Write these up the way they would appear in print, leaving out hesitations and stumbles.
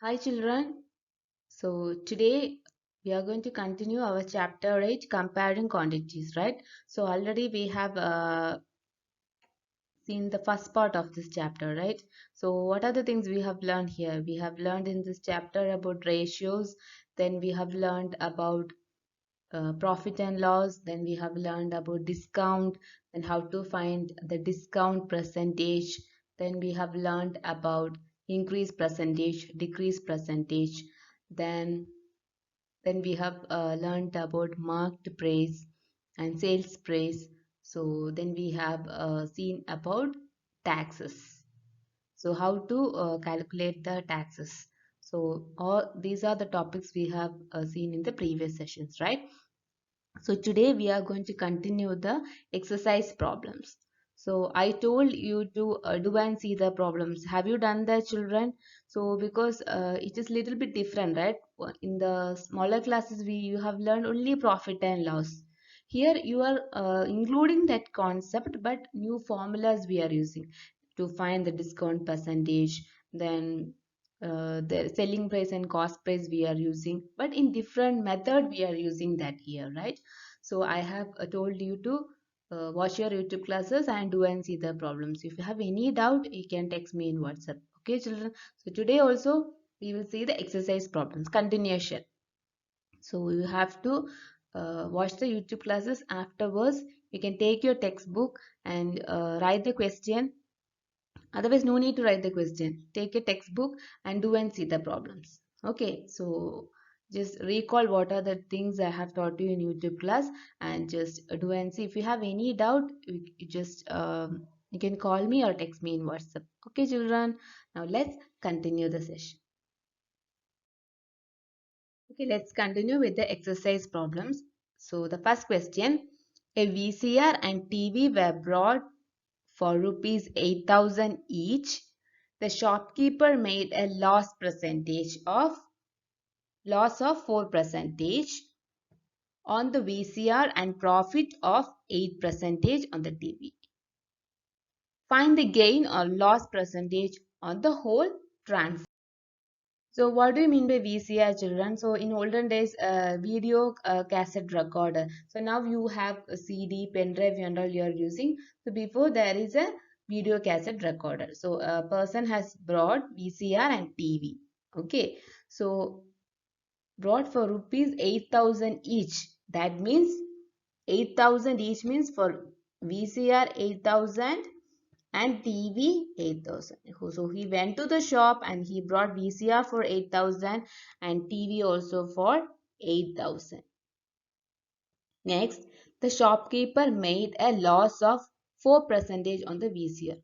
Hi children. So today we are going to continue our chapter 8 comparing quantities, right? So already we have seen the first part of this chapter, right? So what are the things we have learned here? We have learned in this chapter about ratios, then we have learned about profit and loss, then we have learned about discount and how to find the discount percentage, then we have learned about increase percentage, decrease percentage, then we have learned about marked price and sales price. So then we have seen about taxes. So how to calculate the taxes. So all these are the topics we have seen in the previous sessions, right? So today we are going to continue the exercise problems. So I told you to do and see the problems. Have you done that, children? So because it is little bit different, right? In the smaller classes, you have learned only profit and loss. Here you are including that concept, but new formulas we are using to find the discount percentage. Then the selling price and cost price we are using, but in different method we are using that here, right? So I have told you to watch your YouTube classes and do and see the problems. If you have any doubt, you can text me in WhatsApp. Okay, children. So today also we will see the exercise problems continuation. So you have to watch the YouTube classes. Afterwards, you can take your textbook and write the question. Otherwise, no need to write the question. Take a textbook and do and see the problems. Okay, so just recall what are the things I have taught you in YouTube class and just do and see. If you have any doubt, you just you can call me or text me in WhatsApp. Okay, children. Now let's continue the session. Okay, let's continue with the exercise problems. So the first question, a VCR and TV were brought for rupees 8,000 each. The shopkeeper made a loss of 4 percentage on the VCR and profit of 8 percentage on the TV. Find the gain or loss percentage on the whole transfer. So what do you mean by VCR, children? So in olden days, video cassette recorder. So now you have a CD, pen drive and all you are using. So before there is a video cassette recorder. So a person has brought VCR and TV. Okay. So brought for rupees 8,000 each. That means 8,000 each means for VCR 8,000 and TV 8,000. So he went to the shop and he brought VCR for 8,000 and TV also for 8,000. Next, the shopkeeper made a loss of 4 percentage on the VCR.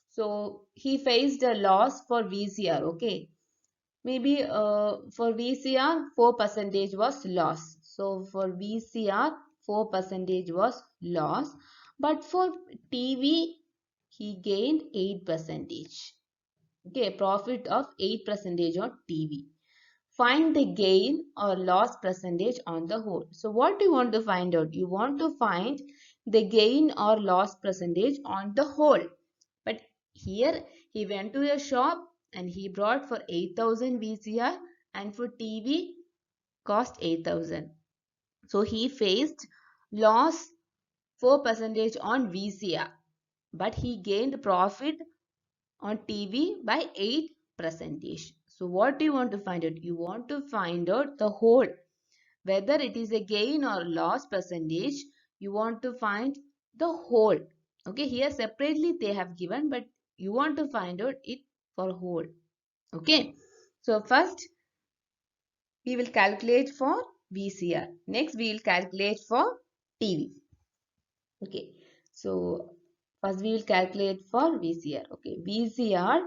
So he faced a loss for VCR. Okay, maybe for VCR 4 percentage was loss. So for VCR 4 percentage was loss, but for TV he gained 8 percentage. Okay, profit of 8 percentage on TV. Find the gain or loss percentage on the whole. So what do you want to find out? You want to find the gain or loss percentage on the whole. But here he went to a shop and he brought for 8,000 VCR and for TV cost 8,000. So he faced loss 4 percentage on VCR, but he gained profit on TV by 8 percentage. So what do you want to find out? You want to find out the whole, whether it is a gain or loss percentage. You want to find the whole. Okay, here separately they have given, but you want to find out it for whole. Okay, so first we will calculate for VCR. Next we will calculate for TV. Okay, so first we will calculate for VCR. Okay, VCR.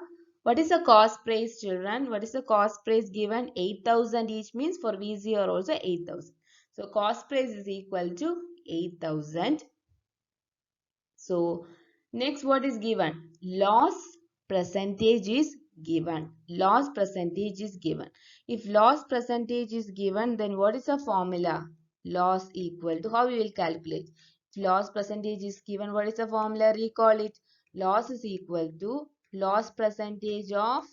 What is the cost price, children? What is the cost price given? 8,000 each means for VCR also 8,000. So cost price is equal to 8,000. So next what is given? Loss percentage is given. Loss percentage is given. If loss percentage is given, then what is the formula? Loss equal to, how we will calculate? If loss percentage is given, what is the formula? Recall it. Loss is equal to loss percentage of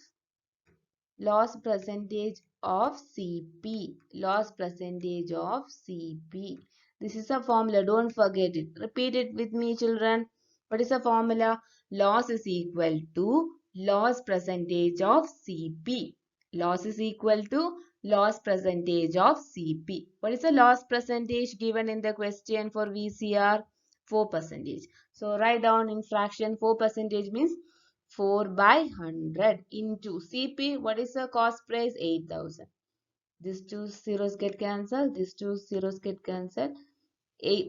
Loss percentage of CP. Loss percentage of CP. This is a formula. Don't forget it. Repeat it with me, children. What is the formula? Loss is equal to loss percentage of CP. Loss is equal to loss percentage of CP. What is the loss percentage given in the question for VCR? 4%. So write down in fraction 4% means 4 by 100 into CP. What is the cost price? 8,000. These two zeros get cancelled. These two zeros get cancelled.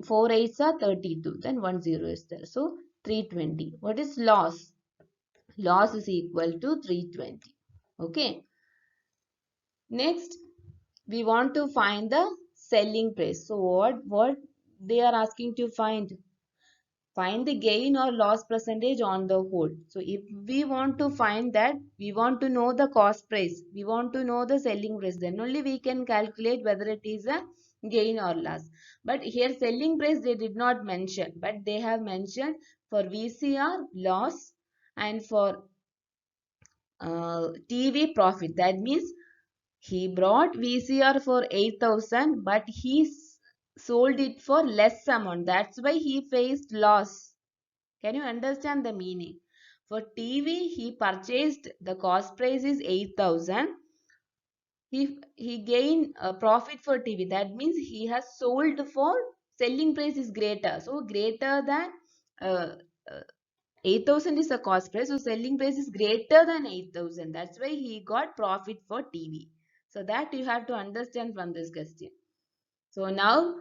4 eights are 32. Then 1 zero is there. So 320. What is loss? Loss is equal to 320. Okay. Next, we want to find the selling price. So what they are asking to find? Find the gain or loss percentage on the whole. So if we want to find that, we want to know the cost price, we want to know the selling price, then only we can calculate whether it is a gain or loss. But here selling price they did not mention, but they have mentioned for VCR loss and for TV profit. That means he brought VCR for 8,000 but he sold it for less amount. That's why he faced loss. Can you understand the meaning? For TV, he purchased, the cost price is 8,000. He gained a profit for TV. That means he has sold for, selling price is greater. So greater than uh, uh, 8,000 is the cost price. So selling price is greater than 8,000. That's why he got profit for TV. So that you have to understand from this question. So now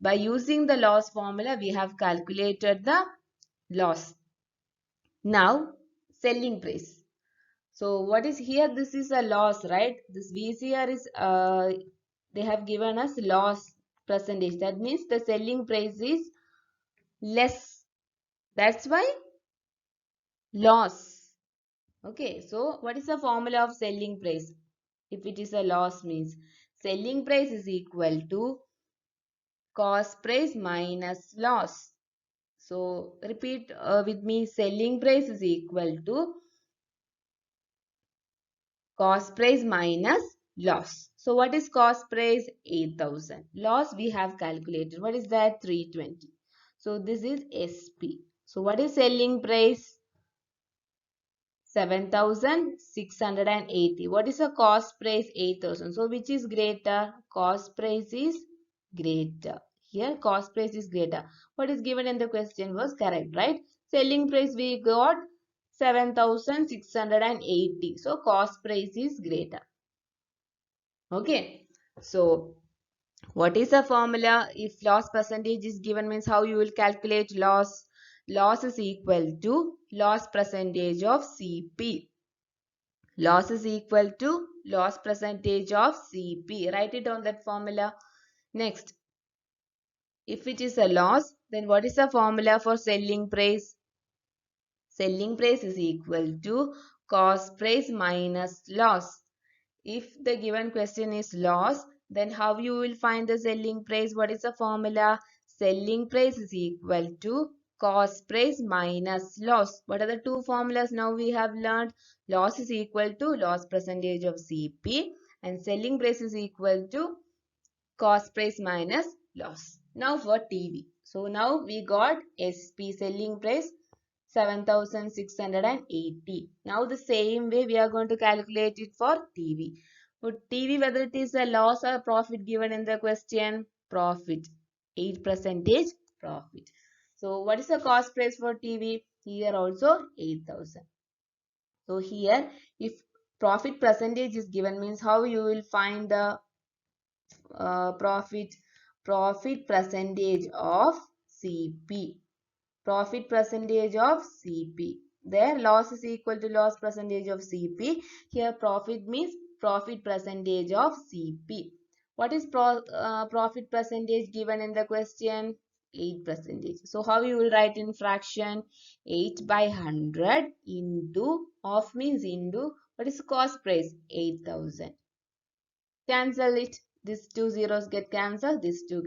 by using the loss formula, we have calculated the loss. Now, selling price. So what is here? This is a loss, right? This VCR is, they have given us loss percentage. That means the selling price is less. That's why loss. Okay, so what is the formula of selling price? If it is a loss means selling price is equal to cost price minus loss. So repeat with me, selling price is equal to cost price minus loss. So what is cost price? 8,000. Loss we have calculated. What is that? 320. So this is SP. So what is selling price? 7,680. What is the cost price? 8,000. So which is greater? Cost price is greater. Here cost price is greater. What is given in the question was correct, right? Selling price we got 7,680. So cost price is greater. Okay. So what is the formula? If loss percentage is given means how you will calculate loss? Loss is equal to loss percentage of CP. Loss is equal to loss percentage of CP. Write it on that formula. Next, if it is a loss, then what is the formula for selling price? Selling price is equal to cost price minus loss. If the given question is loss, then how you will find the selling price? What is the formula? Selling price is equal to cost price minus loss. What are the two formulas now we have learned? Loss is equal to loss percentage of CP and selling price is equal to cost price minus loss. Now for TV. So now we got SP, selling price 7,680. Now the same way we are going to calculate it for TV. For TV, whether it is a loss or profit given in the question, profit, 8% profit. So what is the cost price for TV? Here also 8,000. So here if profit percentage is given means how you will find the profit percentage of CP. Profit percentage of CP. There loss is equal to loss percentage of CP. Here profit means profit percentage of CP. What is profit percentage given in the question? 8%. So how you will write in fraction? 8 by 100 into, of means into, what is cost price? 8,000. Cancel it. These two zeros get cancelled. These two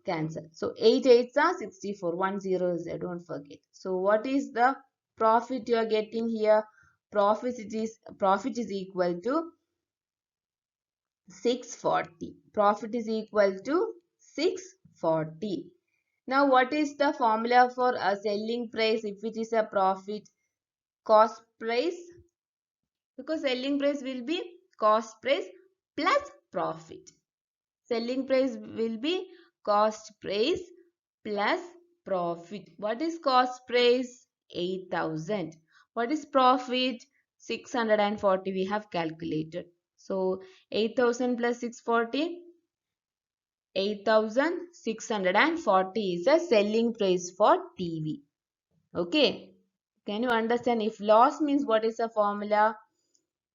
cancel. So 8 8s are 64. 1 0 is there. Don't forget. So what is the profit you are getting here? profit is equal to 640. Profit is equal to 640. Now, what is the formula for a selling price if it is a profit? Cost price, because selling price will be cost price plus profit. Selling price will be cost price plus profit. What is cost price? 8,000. What is profit? 640 we have calculated. So 8,000 plus 640, 8,640 is the selling price for TV. Okay. Can you understand? If loss means what is the formula?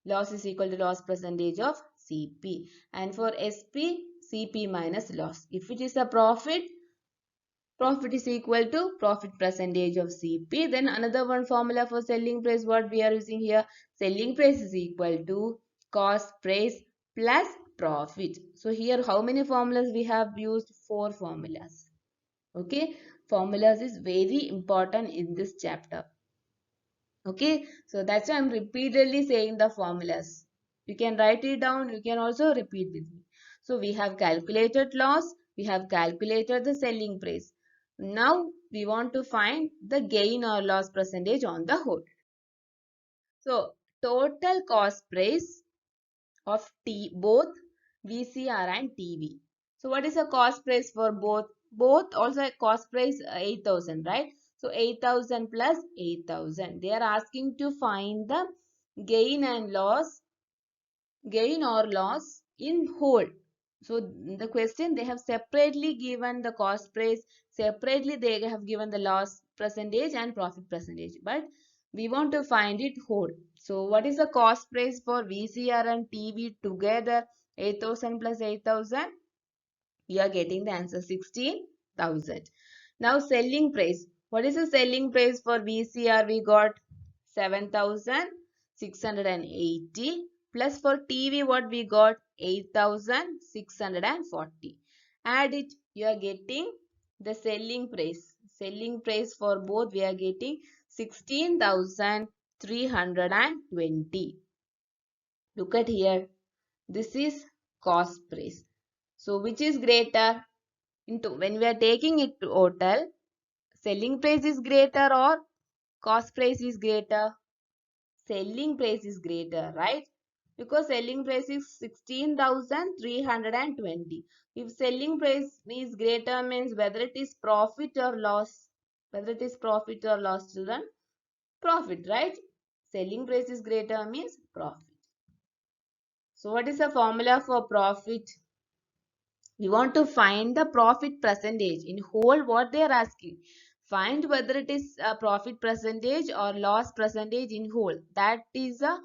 Loss is equal to loss percentage of CP. And for SP, CP minus loss. If it is a profit, profit is equal to profit percentage of CP. Then another one formula for selling price, what we are using here, selling price is equal to cost price plus profit. So here how many formulas we have used? 4 formulas. Okay, formulas is very important in this chapter. Okay, so that's why I'm repeatedly saying the formulas. You can write it down, you can also repeat with me. So we have calculated loss, we have calculated the selling price. Now we want to find the gain or loss percentage on the whole. So total cost price of both VCR and TV. So what is the cost price for both? Both also cost price 8,000, right? So 8,000 plus 8,000. They are asking to find the gain or loss in whole. So the question, they have separately given the cost price, separately they have given the loss percentage and profit percentage, but we want to find it whole. So what is the cost price for VCR and TV together? 8,000 plus 8,000, we are getting the answer 16,000. Now selling price. What is the selling price for VCR? We got 7,680, plus for TV what we got? 8,640. Add it, you are getting the selling price. Selling price for both we are getting 16,320. Look at here. This is cost price. So which is greater? Into when we are taking it to total, selling price is greater or cost price is greater? Selling price is greater, right? Because selling price is 16,320. If selling price is greater means whether it is profit or loss. Whether it is profit or loss, children? Profit, right? Selling price is greater means profit. So what is the formula for profit? We want to find the profit percentage in whole. What they are asking, find whether it is a profit percentage or loss percentage in whole. That is a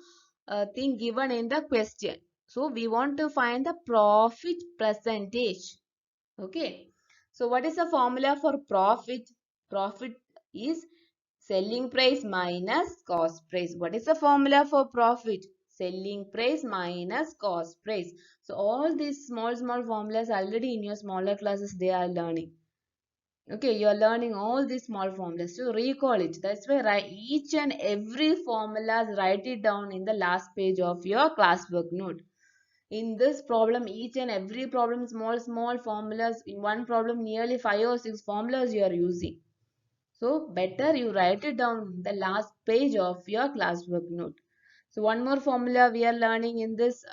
thing given in the question. So we want to find the profit percentage. Okay, so what is the formula for profit? Profit is selling price minus cost price. What is the formula for profit? Selling price minus cost price. So all these small formulas already in your smaller classes they are learning. Okay, you are learning all these small formulas. So recall it. That's why write each and every formulas, write it down in the last page of your classwork note. In this problem, each and every problem, small formulas. In one problem, nearly 5 or 6 formulas you are using. So better you write it down the last page of your classwork note. So one more formula we are learning in this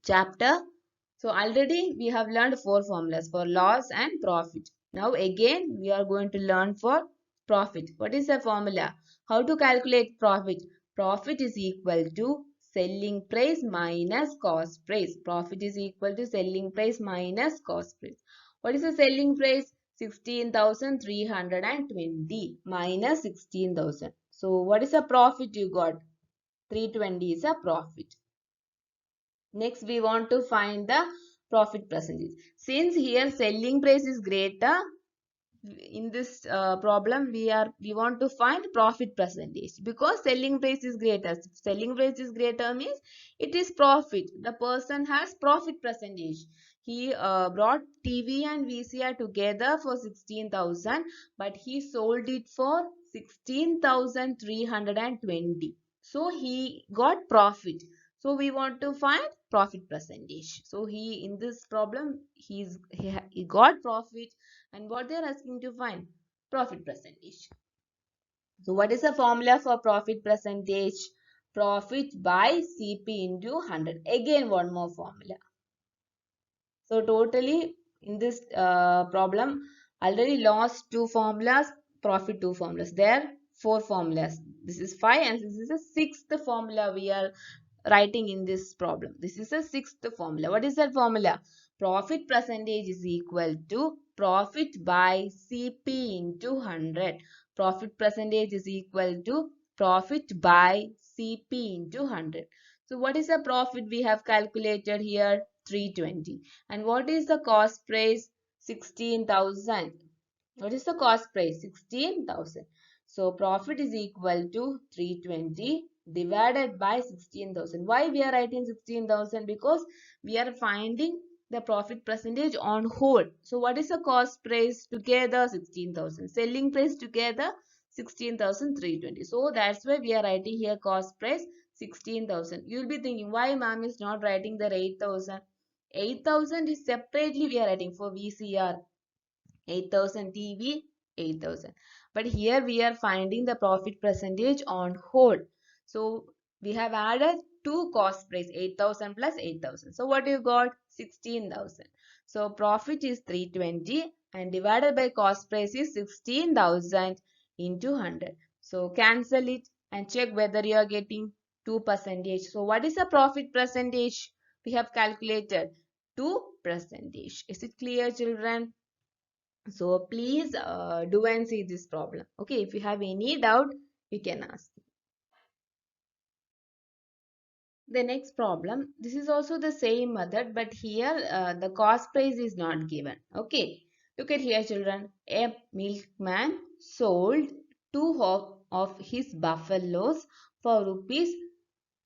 chapter. So already we have learned 4 formulas for loss and profit. Now again we are going to learn for profit. What is the formula? How to calculate profit? Profit is equal to selling price minus cost price. Profit is equal to selling price minus cost price. What is the selling price? 16,320 minus 16,000. So what is the profit you got? 320 is a profit. Next, we want to find the profit percentage. Since here selling price is greater, in this problem we want to find profit percentage because selling price is greater. Selling price is greater means it is profit. The person has profit percentage. He brought TV and VCR together for 16,000, but he sold it for 16,320. So he got profit. So we want to find profit percentage. So he in this problem he got profit, and what they are asking to find profit percentage. So what is the formula for profit percentage? Profit by CP into 100. Again one more formula. So totally in this problem already lost two formulas, profit two formulas. There four formulas. This is 5 and this is the sixth formula we are writing in this problem. This is the sixth formula. What is that formula? Profit percentage is equal to profit by CP into 100. Profit percentage is equal to profit by CP into 100. So what is the profit we have calculated here? 320. And what is the cost price? 16,000. What is the cost price? 16,000. So profit is equal to 320 divided by 16,000. Why we are writing 16,000? Because we are finding the profit percentage on whole. So what is the cost price together? 16,000. Selling price together 16,320. So that's why we are writing here cost price 16,000. You will be thinking why ma'am is not writing the 8,000. 8,000 is separately we are writing for VCR. 8,000 TV, 8,000. But here we are finding the profit percentage on whole. So we have added two cost price, 8,000 plus 8,000. So what you got? 16,000. So profit is 320 and divided by cost price is 16,000 into 100. So cancel it and check whether you are getting 2 percentage. So what is the profit percentage? We have calculated 2 percentage. Is it clear, children? So please do and see this problem. Okay, if you have any doubt, you can ask. The next problem, this is also the same method, but here the cost price is not given. Okay, look at here, children. A milkman sold two of his buffaloes for rupees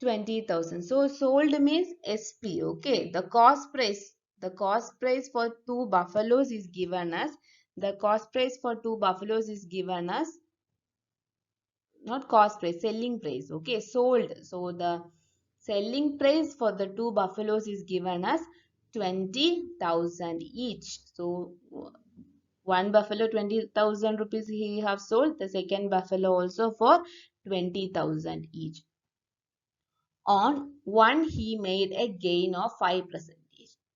20,000. So sold means SP. Okay, the cost price for two buffaloes is given as, the cost price for two buffaloes is given as, not cost price, selling price. Okay, sold. So the selling price for the two buffaloes is given as 20,000 each. So one buffalo 20,000 rupees he have sold. The second buffalo also for 20,000 each. On one he made a gain of 5%.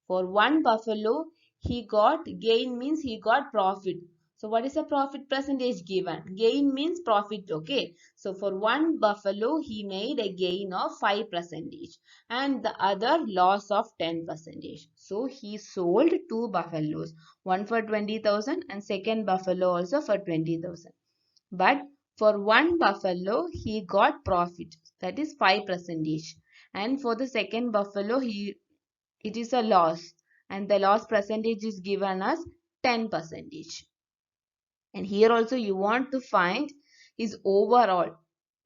For one buffalo he got, gain means he got profit. So what is the profit percentage given? Gain means profit. Okay, so for one buffalo he made a gain of 5% and the other loss of 10%. So he sold two buffaloes, one for 20,000 and second buffalo also for 20,000. But for one buffalo he got profit, that is 5%, and for the second buffalo it is a loss, and the loss percentage is given as 10%. And here also you want to find his overall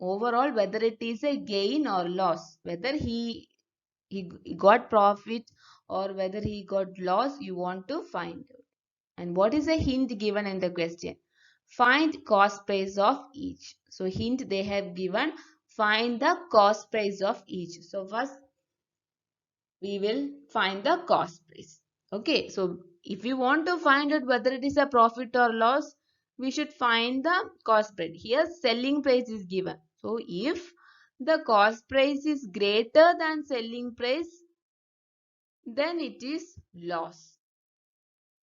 whether it is a gain or loss, whether he got profit or whether he got loss, you want to find out. And what is a hint given in the question? Find cost price of each. So hint they have given, find the cost price of each. So first we will find the cost price. Okay, so if we want to find out whether it is a profit or loss, we should find the cost price. Here selling price is given. So if the cost price is greater than selling price, then it is loss.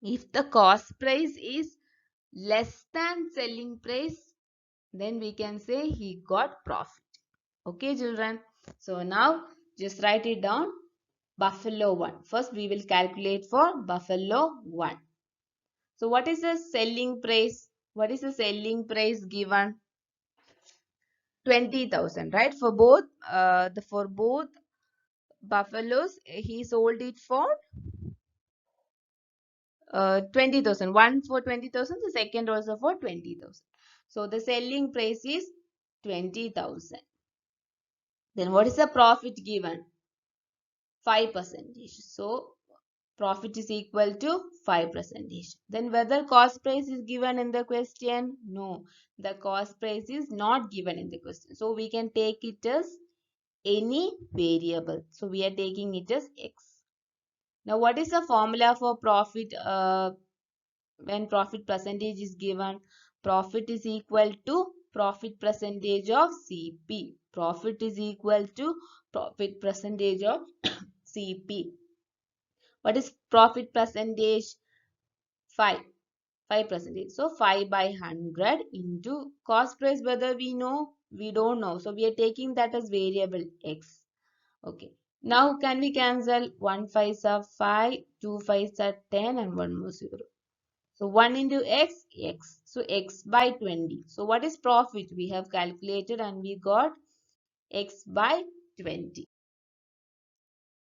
If the cost price is less than selling price, then we can say he got profit. Okay, children. So now just write it down. Buffalo 1. First we will calculate for buffalo 1. So what is the selling price? What is the selling price given? 20,000, right? For both buffaloes, he sold it for 20,000. One for 20,000, the second also for 20,000. So the selling price is 20,000. Then what is the profit given? 5%. So Profit is equal to 5%. Then whether cost price is given in the question? No, the cost price is not given in the question. So we can take it as any variable. So we are taking it as X. Now what is the formula for profit when profit percentage is given? Profit is equal to profit percentage of CP. Profit is equal to profit percentage of CP. What is profit percentage? 5. 5%. So 5 by 100 into cost price, whether we know, we don't know. So we are taking that as variable X. Okay. Now can we cancel? 1 5s are 5, 2 5s are 10 and 1 more 0. So 1 into X, X. So X by 20. So what is profit? We have calculated and we got X by 20.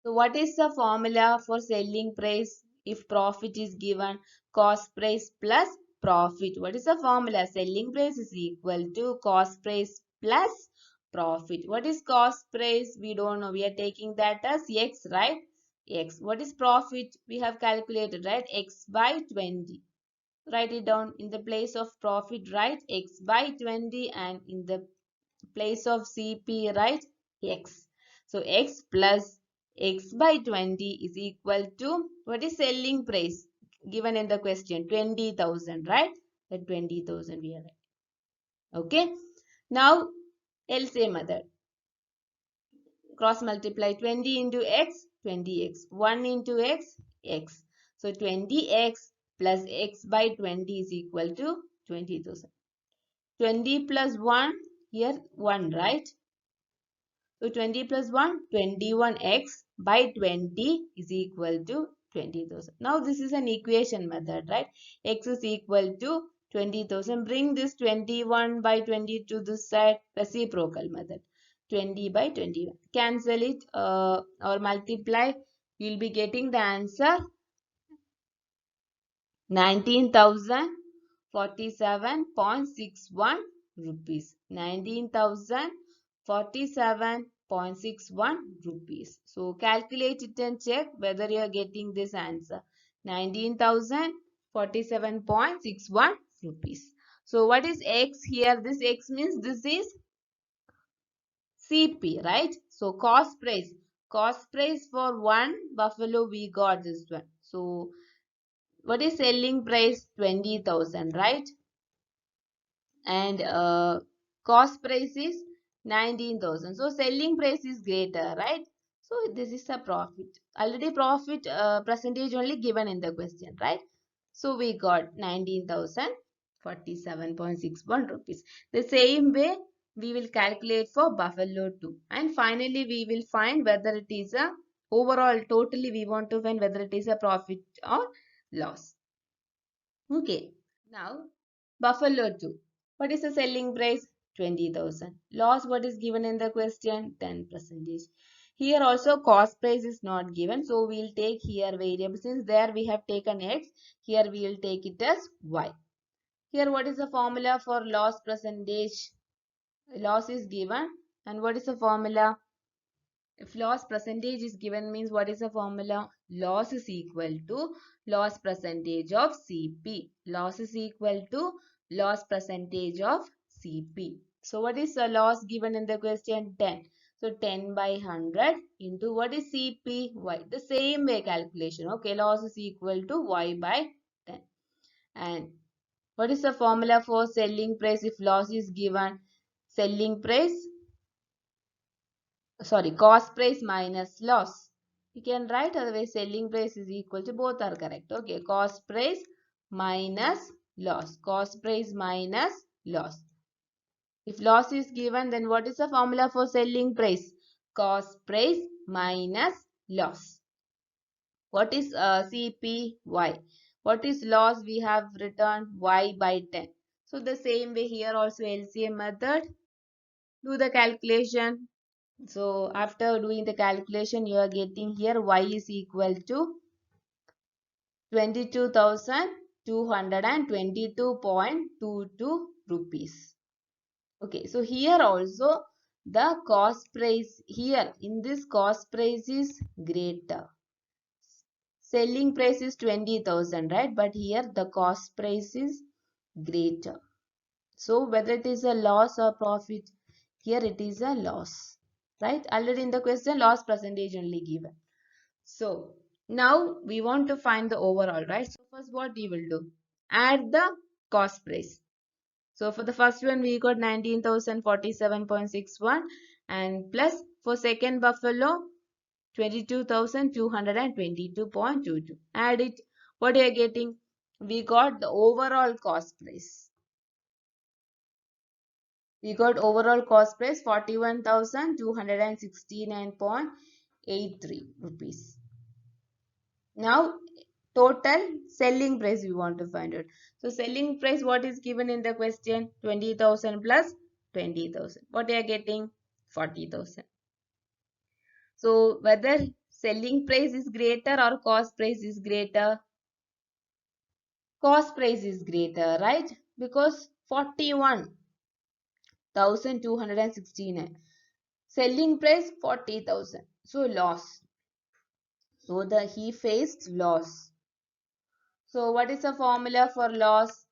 So what is the formula for selling price if profit is given? Cost price plus profit. What is the formula? Selling price is equal to cost price plus profit. What is cost price? We don't know. We are taking that as X, right? X. What is profit? We have calculated, right? X by 20. Write it down in the place of profit, right? X by 20, and in the place of CP, right? X. So X plus X by 20 is equal to, what is selling price given in the question? 20,000, right? The 20,000 we are right. Okay. Now LCM method. Cross multiply 20 into X, 20X. 1 into X, X. So 20X plus X by 20 is equal to 20,000. 20 plus 1, here 1, right? So 20 plus 1, 21x by 20 is equal to 20,000. Now this is an equation method, right? X is equal to 20,000. Bring this 21 by 20 to this side, reciprocal method. 20 by 21. Cancel it or multiply. You will be getting the answer 19,047.61 rupees. 19,047.61 rupees. So calculate it and check whether you are getting this answer. 19,047.61 rupees. So what is X here? This X means this is CP, right? So cost price. Cost price for one buffalo, we got this one. So what is selling price? 20,000, right? And cost price is 19,000. So selling price is greater, right? So this is a profit. Already profit percentage only given in the question, right? So we got 19,047.61 rupees. The same way we will calculate for buffalo 2. And finally we will find whether it is a overall totally we want to find whether it is a profit or loss. Okay. Now, Buffalo 2. What is the selling price? 20,000. Loss, what is given in the question? 10%. Here also cost price is not given. So, we will take here variable. Since there we have taken X, here we will take it as Y. Here what is the formula for loss percentage? Loss is given. And what is the formula? If loss percentage is given means what is the formula? Loss is equal to loss percentage of CP. Loss is equal to loss percentage of CP. So what is the loss given in the question? 10. So 10 by 100 into what is CP? Y. The same way calculation. Okay, loss is equal to Y by 10. And what is the formula for selling price if loss is given? Selling price, sorry, cost price minus loss. You can write otherwise selling price is equal to, both are correct. Okay, cost price minus loss. Cost price minus loss. If loss is given, then what is the formula for selling price? Cost price minus loss. What is CPY? What is loss? We have written Y by 10. So the same way here also LCM method. Do the calculation. So after doing the calculation, you are getting here Y is equal to 22,222.22 rupees. Okay, so here also the cost price here in this cost price is greater. selling price is 20,000, right? But here the cost price is greater. So whether it is a loss or profit, here it is a loss, right? Already in the question, loss percentage only given. So now we want to find the overall, right? So first what we will do? Add the cost price. So for the first one, we got 19,047.61 and plus for second buffalo, 22,222.22. Add it. What are you getting? We got the overall cost price. We got overall cost price 41,269.83 rupees. Now total selling price we want to find out. So selling price what is given in the question? 20,000 plus 20,000. What are you getting? 40,000. So whether selling price is greater or cost price is greater? Cost price is greater, right? Because 41,269. Selling price 40,000. So loss. So he faced loss. So what is the formula for loss?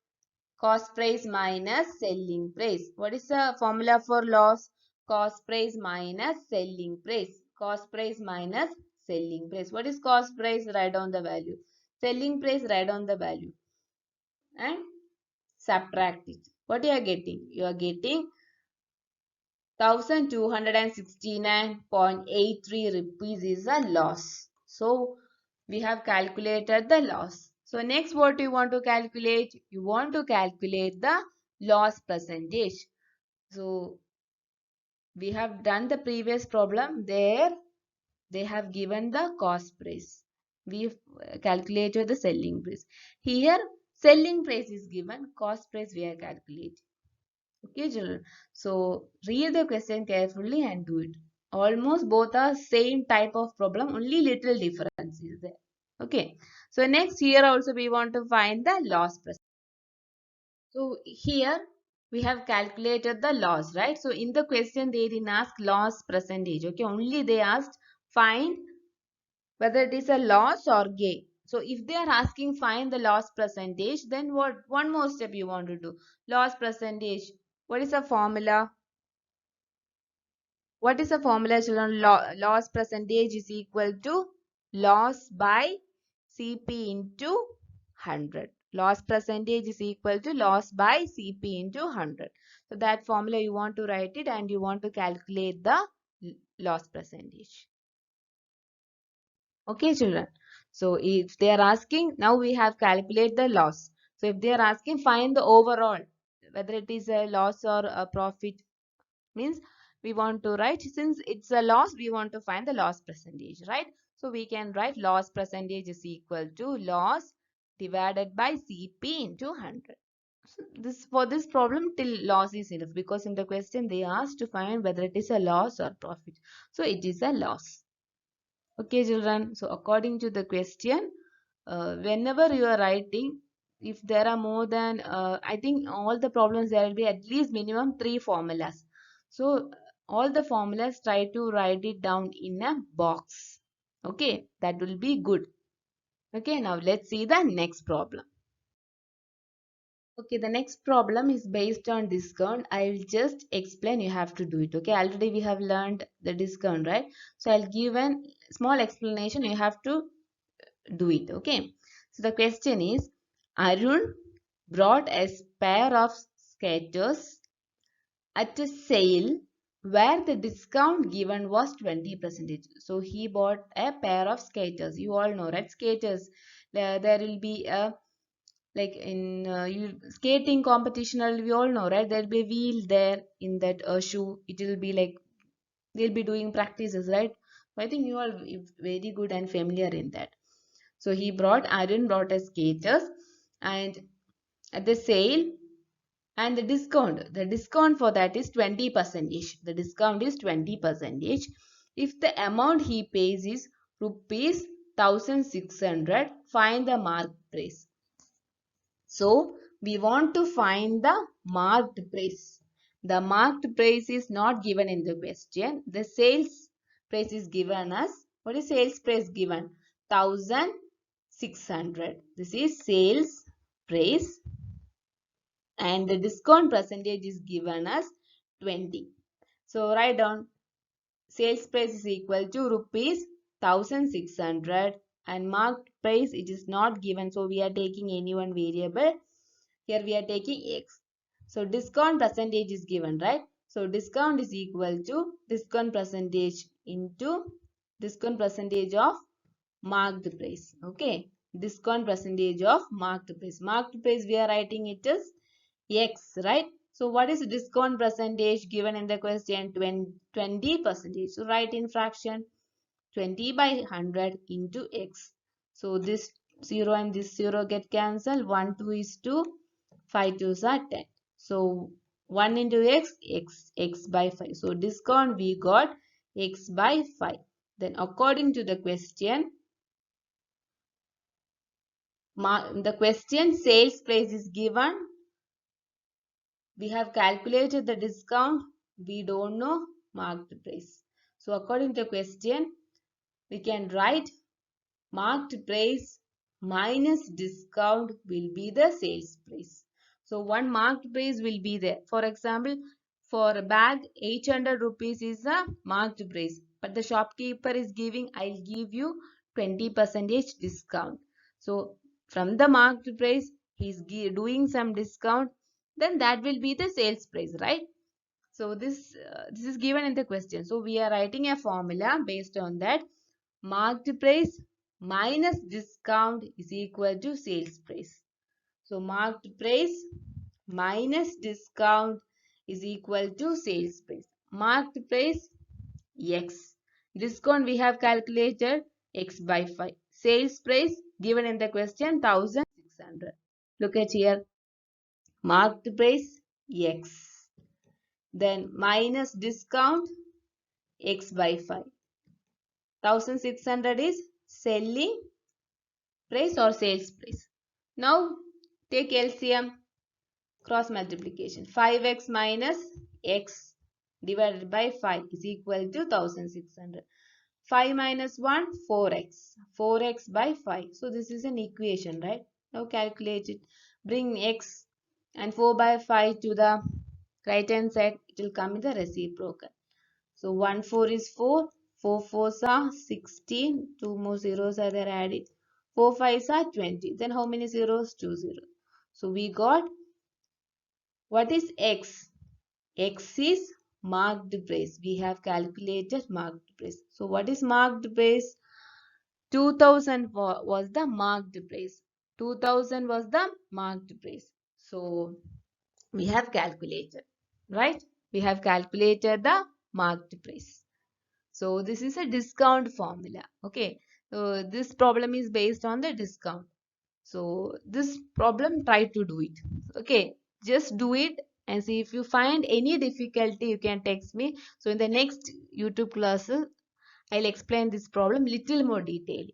Cost price minus selling price. What is the formula for loss? Cost price minus selling price. Cost price minus selling price. What is cost price? Write down the value. Selling price, write down the value. And subtract it. What you are getting? You are getting 1269.83 rupees is a loss. So we have calculated the loss. So next what you want to calculate? You want to calculate the loss percentage. So we have done the previous problem there. They have given the cost price. We calculated the selling price. Here selling price is given, cost price we are calculating. Okay, children. So read the question carefully and do it. Almost both are same type of problem, only little difference is there. Okay. So next here also we want to find the loss percentage. So here we have calculated the loss, right? So in the question they didn't ask loss percentage. Okay, only they asked find whether it is a loss or gain. So if they are asking find the loss percentage, then what one more step you want to do? Loss percentage. What is the formula? What is the formula, children? Loss percentage is equal to loss by CP into 100. Loss percentage is equal to loss by CP into 100. So that formula you want to write it and you want to calculate the loss percentage. Okay, children. So if they are asking, now we have calculate the loss. So if they are asking, find the overall, whether it is a loss or a profit, means we want to write, since it's a loss, we want to find the loss percentage, right? So we can write loss percentage is equal to loss divided by CP into 100. So this for this problem till loss is enough, because in the question they asked to find whether it is a loss or profit. So it is a loss. Okay, children. So according to the question, whenever you are writing, if there are more than, I think all the problems there will be at least minimum 3 formulas. So all the formulas try to write it down in a box. Okay, that will be good. Okay, now let's see the next problem. Okay, the next problem is based on discount. I will just explain, you have to do it. Okay, already we have learned the discount, right? So I'll give a small explanation. You have to do it. Okay, so the question is, Arun brought a pair of skaters at a sale where the discount given was 20%. So he bought a pair of skaters. You all know, right? Skaters, there will be a, like in skating competition, we all know, right? There will be a wheel there in that shoe. It will be like they'll be doing practices, right? So I think you all very good and familiar in that. So Arun brought us skaters and at the sale, and the discount for that is 20%. The discount is 20%. If the amount he pays is rupees 1,600, find the mark price. So we want to find the marked price. The marked price is not given in the question. The sales price is given as, what is sales price given? 1,000 600. This is sales price and the discount percentage is given as 20. So write down sales price is equal to rupees 1600 and marked price it is not given, so we are taking any one variable. Here we are taking x. So discount percentage is given, right? So discount is equal to discount percentage into discount percentage of marked price. Okay, discount percentage of marked price. Marked price we are writing it as x, right? So what is discount percentage given in the question? 20 percentage. So write in fraction 20 by 100 into x. So this 0 and this 0 get cancelled. 1 2 is 2, 5 2s are 10. So 1 into x by 5. So discount we got x by 5. Then according to the question sales price is given. We have calculated the discount. We don't know marked price. So according to the question, we can write marked price minus discount will be the sales price. So one marked price will be there. For example, for a bag, 800 rupees is a marked price. But the shopkeeper is giving, I'll give you 20% discount. So from the marked price, he's doing some discount. Then that will be the sales price, right? So this is given in the question. So we are writing a formula based on that. Marked price minus discount is equal to sales price. So marked price minus discount is equal to sales price. Marked price x. Discount we have calculated x by 5. Sales price given in the question 1600. Look at here. Marked price x. Then minus discount x by 5. 1600 is selling price or sales price. Now take LCM, cross multiplication. 5x minus x divided by 5 is equal to 1600. 5 minus 1, 4x. 4x by 5. So this is an equation, right? Now calculate it. Bring x and 4 by 5 to the right hand side. It will come in the reciprocal. So 1 4 is 4. 4 4s are 16. 2 more zeros are there added. 4 5s are 20. Then how many zeros? 2 zeros. So we got what is x? X is marked price. We have calculated marked price. So what is marked price? 2000 was the marked price. 2000 was the marked price. So we have calculated, right? We have calculated the marked price. So this is a discount formula. Okay. So this problem is based on the discount. So this problem, try to do it. Okay. Just do it and see if you find any difficulty, you can text me. So in the next YouTube classes, I'll explain this problem little more detail.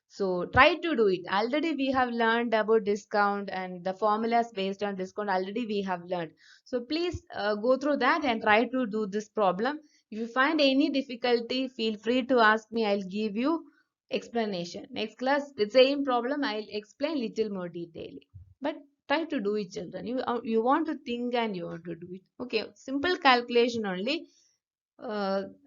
So try to do it. Already we have learned about discount and the formulas based on discount. Already we have learned. So please go through that and try to do this problem. If you find any difficulty, feel free to ask me. I'll give you explanation. Next class, the same problem I'll explain little more detail. But try to do it, children. You want to think and you want to do it. Okay, simple calculation only.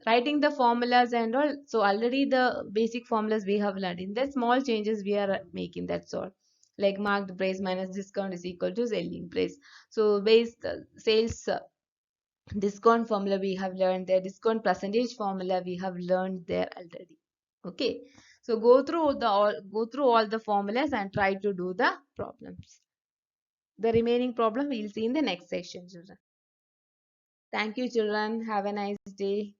Writing the formulas and all, so already the basic formulas we have learned. In the small changes we are making, that's all. Like marked price minus discount is equal to selling price. So based sales discount formula we have learned there, discount percentage formula we have learned there already. Okay, so go through all the formulas and try to do the problems. The remaining problem we'll see in the next section, children. Thank you, children. Have a nice day.